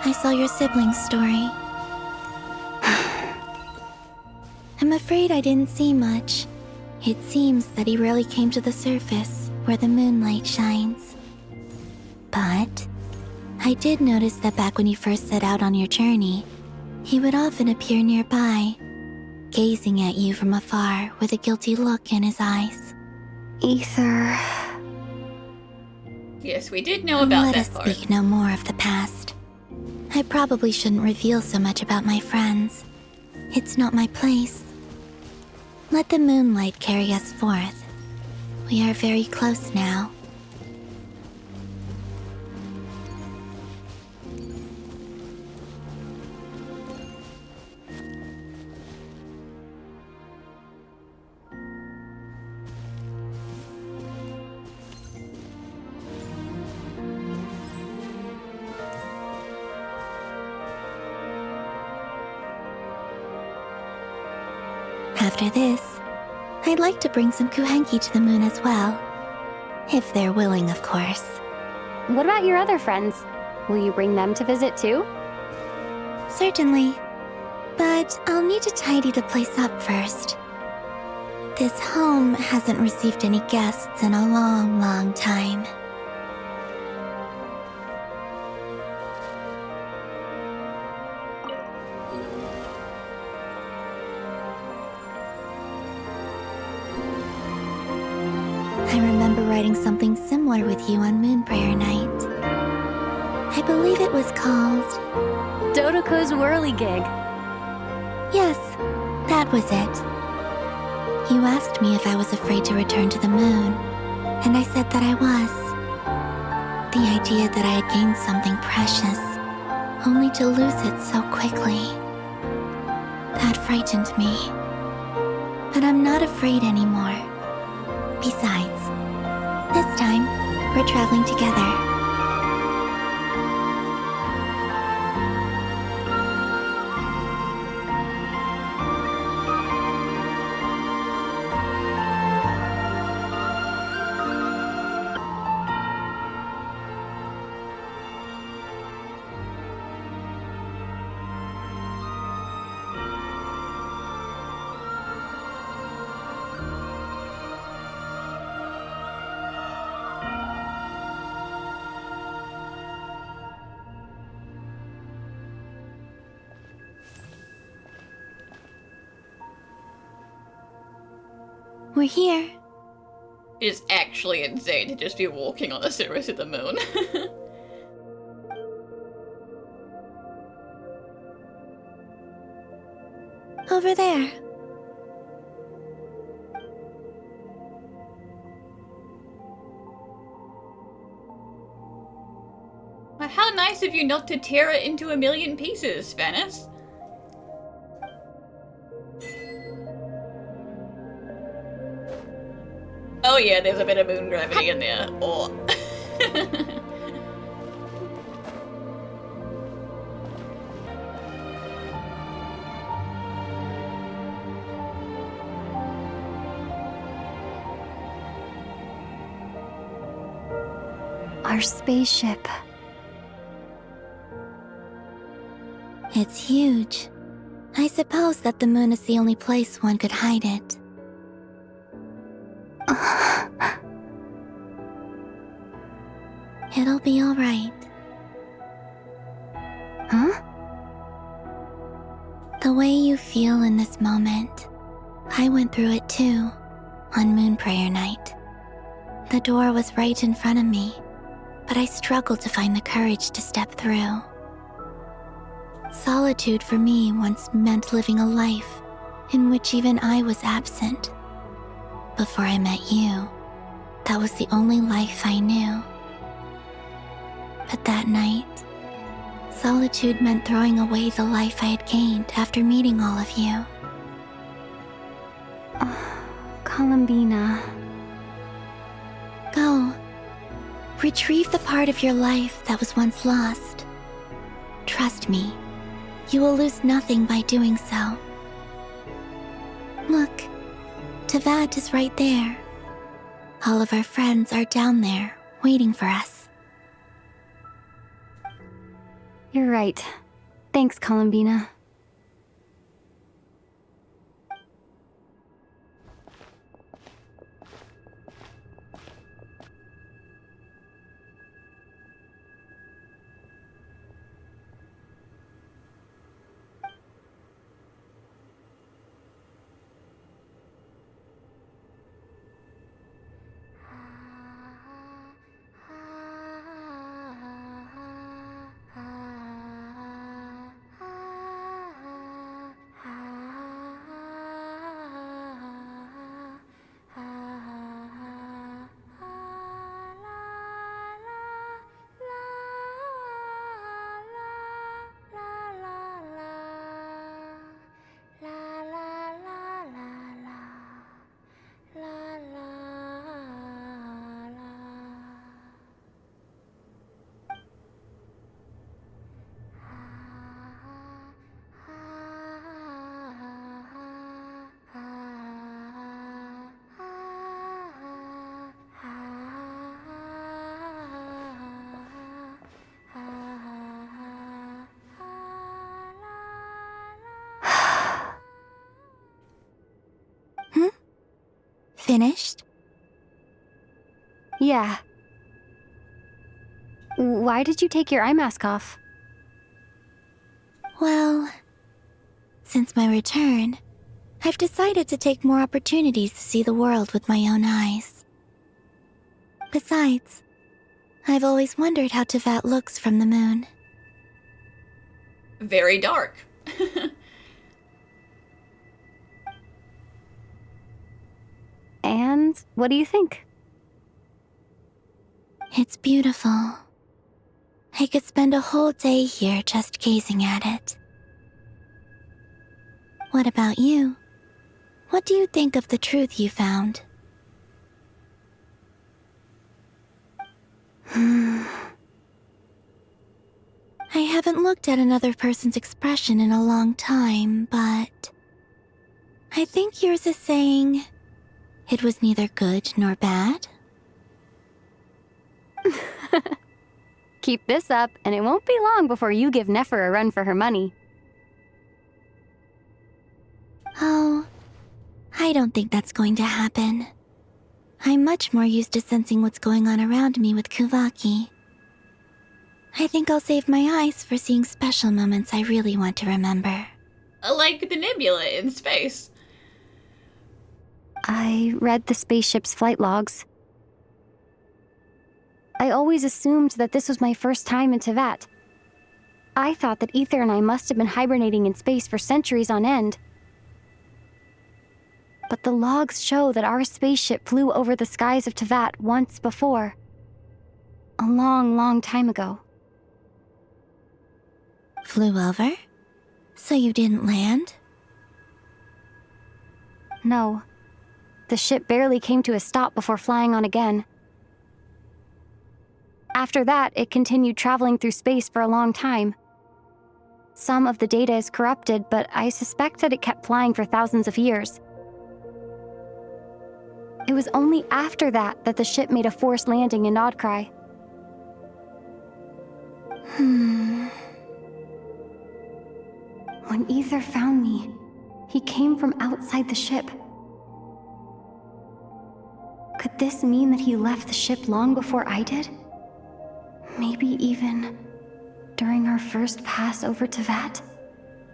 G: I saw your sibling's story. I'm afraid I didn't see much. It seems that he rarely came to the surface, where the moonlight shines. But I did notice that back when you first set out on your journey, he would often appear nearby, gazing at you from afar with a guilty look in his eyes.
Q: Ether...
A: Yes, we did know about
G: Let
A: that
G: us
A: part.
G: speak no more of the past. I probably shouldn't reveal so much about my friends. It's not my place. Let the moonlight carry us forth. We are very close now. After this, I'd like to bring some kuhenki to the moon as well. If they're willing, of course.
Q: What about your other friends? Will you bring them to visit too?
G: Certainly. But I'll need to tidy the place up first. This home hasn't received any guests in a long, long time. I remember writing something similar with you on Moon Prayer Night. I believe it was called...
Q: Dodoko's Whirligig.
G: Yes, that was it. You asked me if I was afraid to return to the moon, and I said that I was. The idea that I had gained something precious, only to lose it so quickly. That frightened me. But I'm not afraid anymore. Besides, this time, we're traveling together. We're here.
A: It's actually insane to just be walking on the surface of the moon.
G: Over there.
A: Well, how nice of you not to tear it into a million pieces, Venice. Oh yeah, there's a bit of moon gravity in there. Oh.
Q: Our spaceship.
G: It's huge. I suppose that the moon is the only place one could hide it. It'll be all right.
Q: Huh?
G: The way you feel in this moment, I went through it too, on Moon Prayer Night. The door was right in front of me, but I struggled to find the courage to step through. Solitude for me once meant living a life in which even I was absent. Before I met you, that was the only life I knew. But that night, solitude meant throwing away the life I had gained after meeting all of you.
Q: Columbina.
G: Go. Retrieve the part of your life that was once lost. Trust me, you will lose nothing by doing so. Look, Tavad is right there. All of our friends are down there, waiting for us.
Q: You're right. Thanks, Columbina.
G: Finished?
Q: Yeah. Why did you take your eye mask off?
G: Well, since my return, I've decided to take more opportunities to see the world with my own eyes. Besides, I've always wondered how Tevat looks from the moon.
A: Very dark.
Q: And what do you think?
G: It's beautiful. I could spend a whole day here just gazing at it. What about you? What do you think of the truth you found? I haven't looked at another person's expression in a long time, but I think yours is saying it was neither good nor bad.
Q: Keep this up, and it won't be long before you give Nefer a run for her money.
G: Oh, I don't think that's going to happen. I'm much more used to sensing what's going on around me with Kuvaki. I think I'll save my eyes for seeing special moments I really want to remember.
A: Like the nebula in space.
Q: I read the spaceship's flight logs. I always assumed that this was my first time in Tevat. I thought that Ether and I must have been hibernating in space for centuries on end. But the logs show that our spaceship flew over the skies of Tevat once before. A long, long time ago.
G: Flew over? So you didn't land?
Q: No. The ship barely came to a stop before flying on again. After that, it continued traveling through space for a long time. Some of the data is corrupted, but I suspect that it kept flying for thousands of years. It was only after that that the ship made a forced landing in Nod-Krai. When Ether found me, he came from outside the ship. Could this mean that he left the ship long before I did? Maybe even during our first pass over Tevat?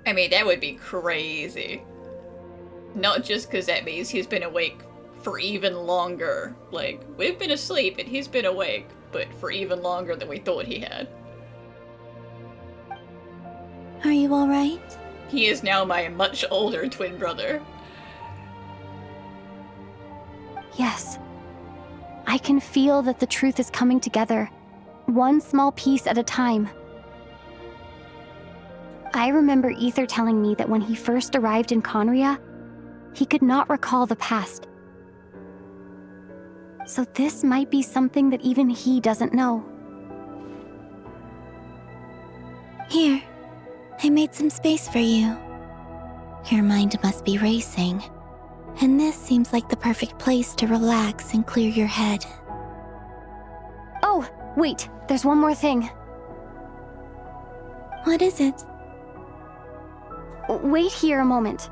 A: I mean, that would be crazy. Not just because that means he's been awake for even longer. Like, we've been asleep and he's been awake, but for even longer than we thought he had.
G: Are you alright?
A: He is now my much older twin brother.
Q: Yes. I can feel that the truth is coming together, one small piece at a time. I remember Ether telling me that when he first arrived in Conria, he could not recall the past. So this might be something that even he doesn't know.
G: Here, I made some space for you. Your mind must be racing, and this seems like the perfect place to relax and clear your head.
Q: Oh, wait, there's one more thing.
G: What is it?
Q: Wait here a moment.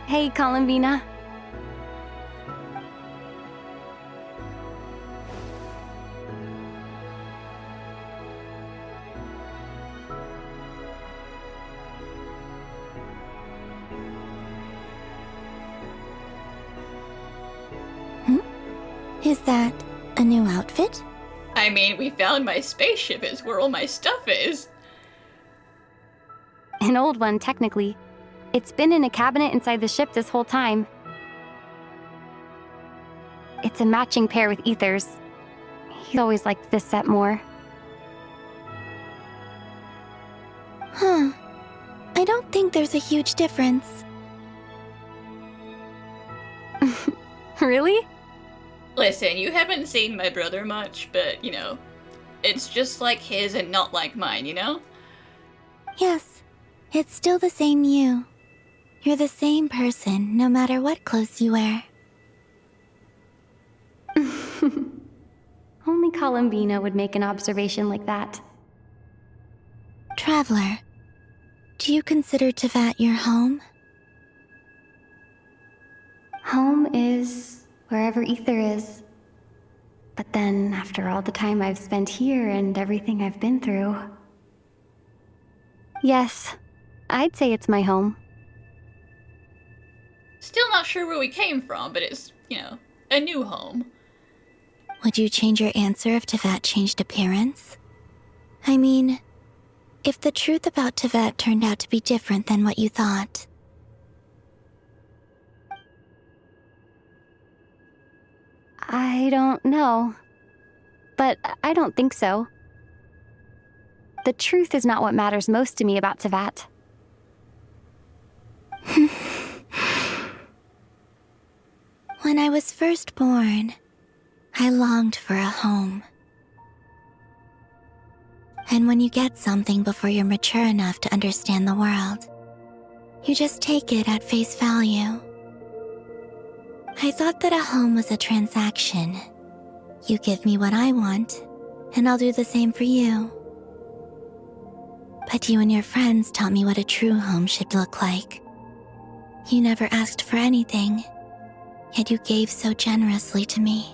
Q: Hey, Columbina.
G: Is that a new outfit?
A: I mean, we found my spaceship is where all my stuff is.
Q: An old one, technically. It's been in a cabinet inside the ship this whole time. It's a matching pair with Ether's. He's always liked this set more.
G: Huh. I don't think there's a huge difference.
Q: Really?
A: Listen, you haven't seen my brother much, but, you know, it's just like his and not like mine, you know?
G: Yes, it's still the same you. You're the same person, no matter what clothes you wear.
Q: Only Columbina would make an observation like that.
G: Traveler, do you consider Tevat your home?
Q: Home is wherever Ether is. But then, after all the time I've spent here and everything I've been through... Yes, I'd say it's my home.
A: Still not sure where we came from, but it's, you know, a new home.
G: Would you change your answer if Tevat changed appearance? I mean, if the truth about Tevat turned out to be different than what you thought.
Q: I don't know. But I don't think so. The truth is not what matters most to me about Tevat.
G: When I was first born, I longed for a home. And when you get something before you're mature enough to understand the world, you just take it at face value. I thought that a home was a transaction. You give me what I want, and I'll do the same for you. But you and your friends taught me what a true home should look like. You never asked for anything, yet you gave so generously to me.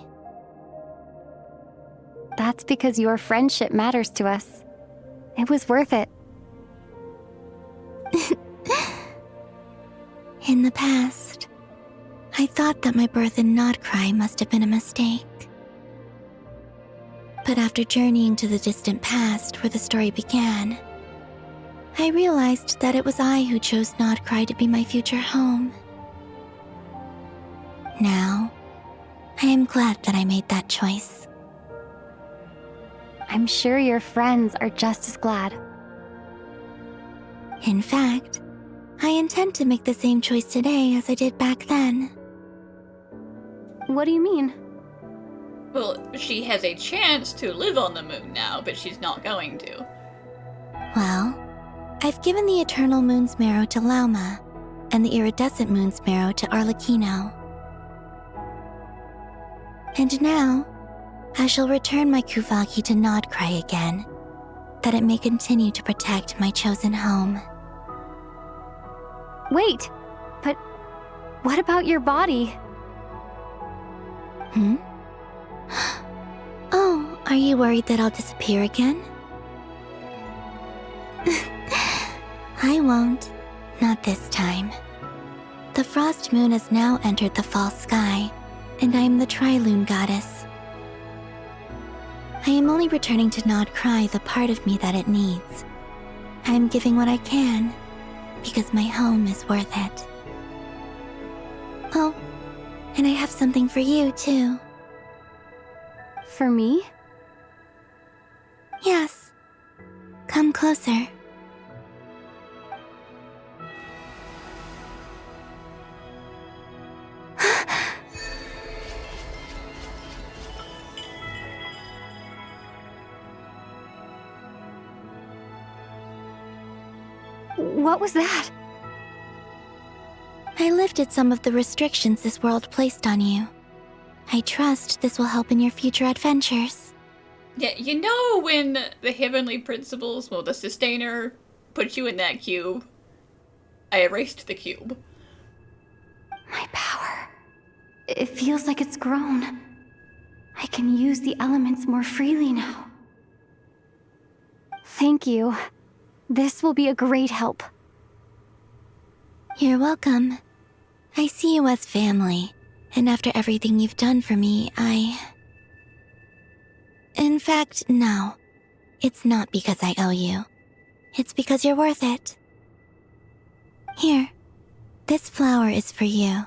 Q: That's because your friendship matters to us. It was worth it.
G: In the past, I thought that my birth in Nod-Krai must have been a mistake. But after journeying to the distant past where the story began, I realized that it was I who chose Nod-Krai to be my future home. Now, I am glad that I made that choice.
Q: I'm sure your friends are just as glad.
G: In fact, I intend to make the same choice today as I did back then.
Q: What do you mean?
A: Well, she has a chance to live on the moon now, but she's not going to.
G: Well, I've given the Eternal Moon's Marrow to Lauma, and the Iridescent Moon's Marrow to Arlecchino. And now, I shall return my Kuvagi to Nod-Krai again, that it may continue to protect my chosen home.
Q: Wait, but what about your body?
G: Oh, are you worried that I'll disappear again? I won't. Not this time. The Frost Moon has now entered the false sky, and I am the Tri-Lune goddess. I am only returning to Nod-Krai the part of me that it needs. I am giving what I can, because my home is worth it. Oh, and I have something for you, too.
Q: For me?
G: Yes. Come closer.
Q: What was that?
G: I lifted some of the restrictions this world placed on you. I trust this will help in your future adventures.
A: Yeah, you know when the Heavenly Principles, well, the Sustainer, put you in that cube? I erased the cube.
Q: My power. It feels like it's grown. I can use the elements more freely now. Thank you. This will be a great help.
G: You're welcome. I see you as family, and after everything you've done for me, In fact, no. It's not because I owe you. It's because you're worth it. Here, this flower is for you.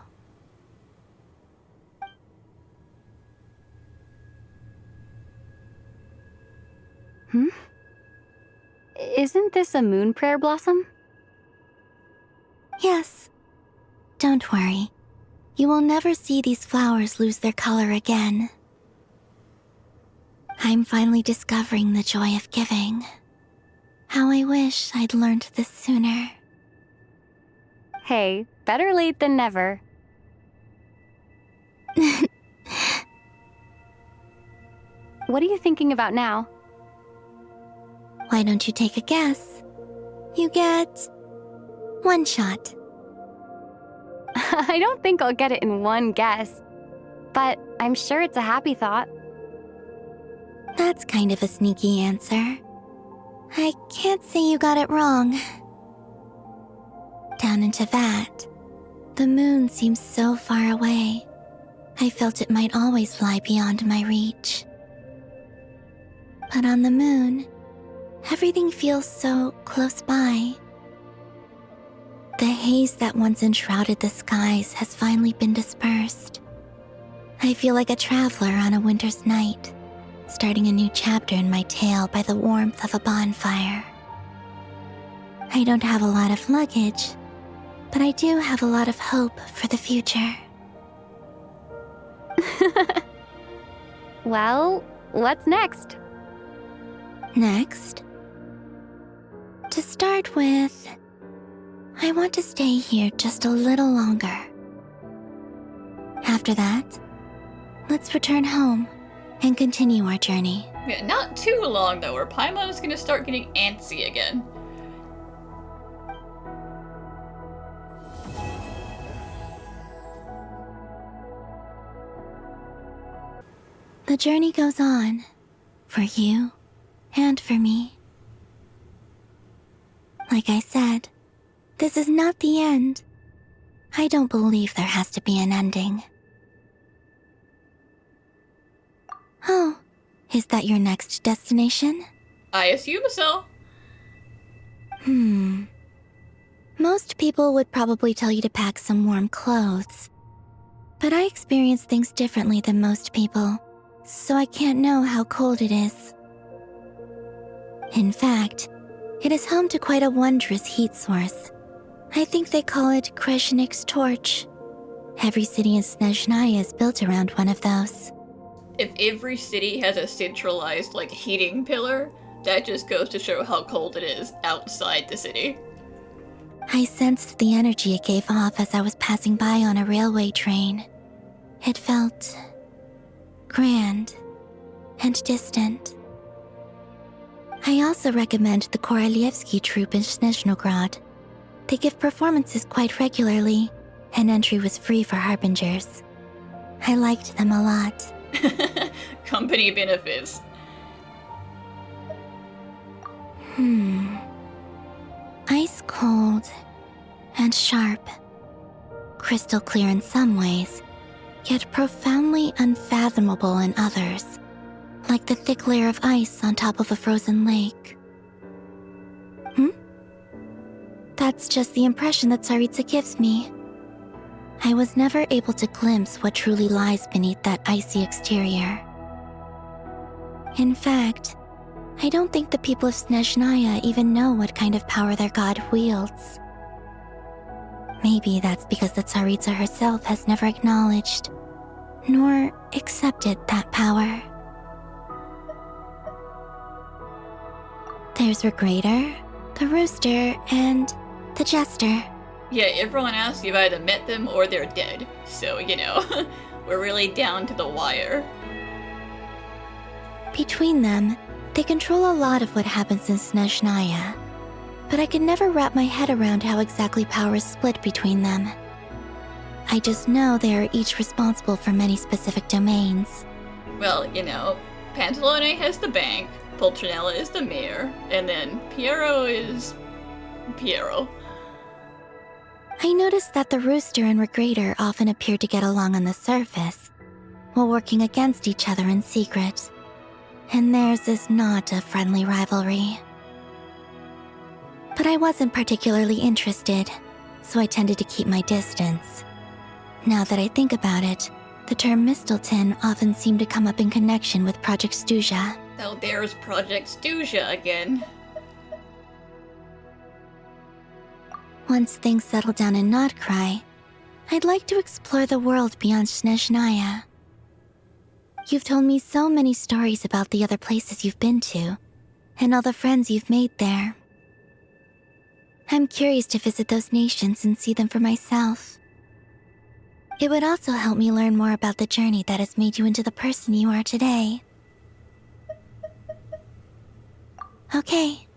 Q: Isn't this a moon prayer blossom?
G: Yes. Don't worry. You will never see these flowers lose their color again. I'm finally discovering the joy of giving. How I wish I'd learned this sooner.
Q: Hey, better late than never. What are you thinking about now?
G: Why don't you take a guess? You get 1 shot.
Q: I don't think I'll get it in one guess, but I'm sure it's a happy thought.
G: That's kind of a sneaky answer. I can't say you got it wrong. Down into that, the moon seems so far away. I felt it might always lie beyond my reach. But on the moon, everything feels so close by. The haze that once enshrouded the skies has finally been dispersed. I feel like a traveler on a winter's night, starting a new chapter in my tale by the warmth of a bonfire. I don't have a lot of luggage, but I do have a lot of hope for the future.
Q: Well, what's next?
G: Next? To start with, I want to stay here just a little longer. After that, let's return home and continue our journey.
A: Yeah, not too long though, or Paimon's gonna start getting antsy again.
G: The journey goes on, for you and for me. Like I said, this is not the end. I don't believe there has to be an ending. Oh, is that your next destination?
A: I assume so.
G: Most people would probably tell you to pack some warm clothes. But I experience things differently than most people, so I can't know how cold it is. In fact, it is home to quite a wondrous heat source. I think they call it Kreshnik's torch. Every city in Snezhnaya is built around one of those.
A: If every city has a centralized, heating pillar, that just goes to show how cold it is outside the city.
G: I sensed the energy it gave off as I was passing by on a railway train. It felt grand and distant. I also recommend the Korolievsky troupe in Snezhnograd. They give performances quite regularly, and entry was free for harbingers. I liked them a lot.
A: Company benefits.
G: Ice cold and sharp. Crystal clear in some ways, yet profoundly unfathomable in others, like the thick layer of ice on top of a frozen lake. That's just the impression that Tsaritsa gives me. I was never able to glimpse what truly lies beneath that icy exterior. In fact, I don't think the people of Snezhnaya even know what kind of power their god wields. Maybe that's because the Tsaritsa herself has never acknowledged, nor accepted that power. There's Regrator, the Rooster, and the Jester.
A: Yeah, everyone asks you've either met them or they're dead. So, we're really down to the wire.
G: Between them, they control a lot of what happens in Snezhnaya, but I can never wrap my head around how exactly power is split between them. I just know they are each responsible for many specific domains.
A: Well, Pantalone has the bank, Pultrinella is the mayor, and then Piero is... Piero.
G: I noticed that the Rooster and Regrator often appear to get along on the surface, while working against each other in secret. And theirs is not a friendly rivalry. But I wasn't particularly interested, so I tended to keep my distance. Now that I think about it, the term Mistelton often seemed to come up in connection with Project Stuja.
A: Oh, there's Project Stuja again.
G: Once things settle down in Nod-Krai, I'd like to explore the world beyond Snezhnaya. You've told me so many stories about the other places you've been to, and all the friends you've made there. I'm curious to visit those nations and see them for myself. It would also help me learn more about the journey that has made you into the person you are today. Okay.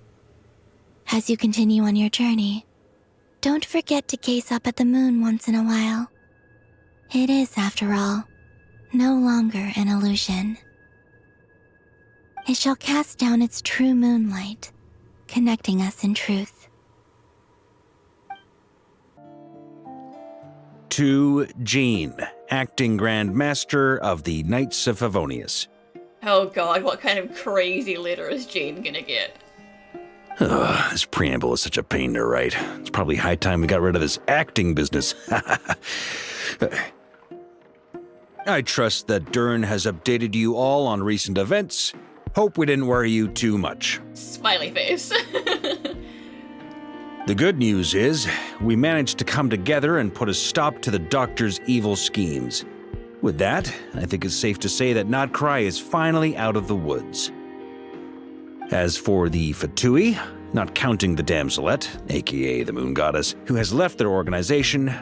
G: As you continue on your journey, don't forget to gaze up at the moon once in a while. It is, after all, no longer an illusion. It shall cast down its true moonlight, connecting us in truth.
L: To Jean, acting Grand Master of the Knights of Favonius.
A: Oh god, what kind of crazy letter is Jane gonna get?
L: Ugh, this preamble is such a pain to write. It's probably high time we got rid of this acting business. I trust that Dern has updated you all on recent events. Hope we didn't worry you too much.
A: Smiley face.
L: The good news is, we managed to come together and put a stop to the Doctor's evil schemes. With that, I think it's safe to say that Nod-Krai is finally out of the woods. As for the Fatui, not counting the Damselette, aka the Moon Goddess, who has left their organization,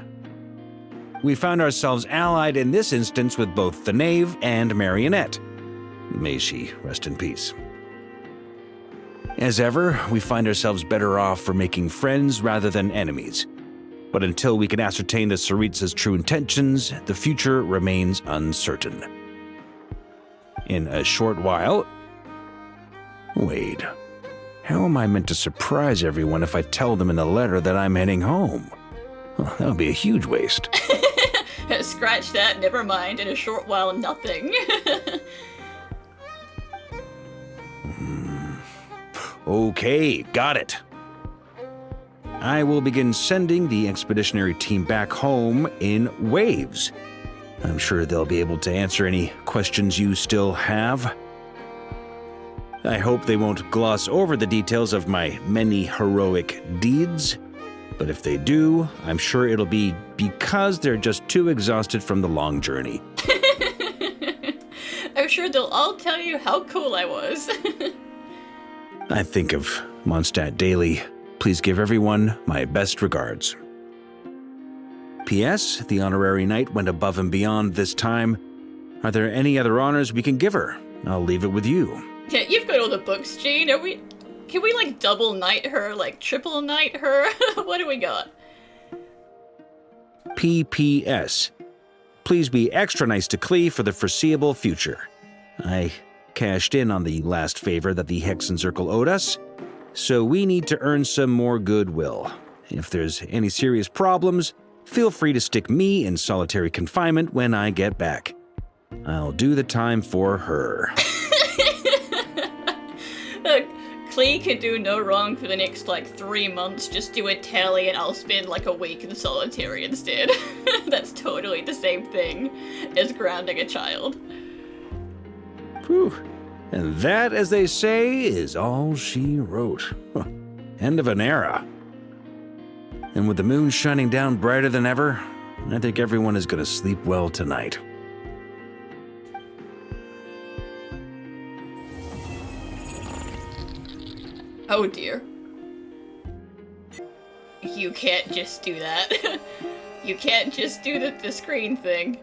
L: we found ourselves allied in this instance with both the Knave and Marionette. May she rest in peace. As ever, we find ourselves better off for making friends rather than enemies. But until we can ascertain the Tsaritsa's true intentions, the future remains uncertain. In a short while... Wait, how am I meant to surprise everyone if I tell them in a letter that I'm heading home? Well, that would be a huge waste.
A: Scratch that, never mind. In a short while, nothing.
L: Okay, got it. I will begin sending the expeditionary team back home in waves. I'm sure they'll be able to answer any questions you still have. I hope they won't gloss over the details of my many heroic deeds, but if they do, I'm sure it'll be because they're just too exhausted from the long journey.
A: I'm sure they'll all tell you how cool I was.
L: I think of Mondstadt daily. Please give everyone my best regards. P.S. The honorary knight went above and beyond this time. Are there any other honors we can give her? I'll leave it with you.
A: Yeah, you've got all the books, Jean. Can we like double knight her, like triple knight her? What do we got?
L: P.P.S. Please be extra nice to Klee for the foreseeable future. I cashed in on the last favor that the Hexen Circle owed us, so we need to earn some more goodwill. If there's any serious problems, feel free to stick me in solitary confinement when I get back. I'll do the time for her.
A: Look, Klee can do no wrong for the next, like, 3 months. Just do a tally and I'll spend, like, a week in solitary instead. That's totally the same thing as grounding a child.
L: Whew. And that, as they say, is all she wrote. End of an era. And with the moon shining down brighter than ever, I think everyone is going to sleep well tonight.
A: Oh dear. You can't just do that. You can't just do the screen thing.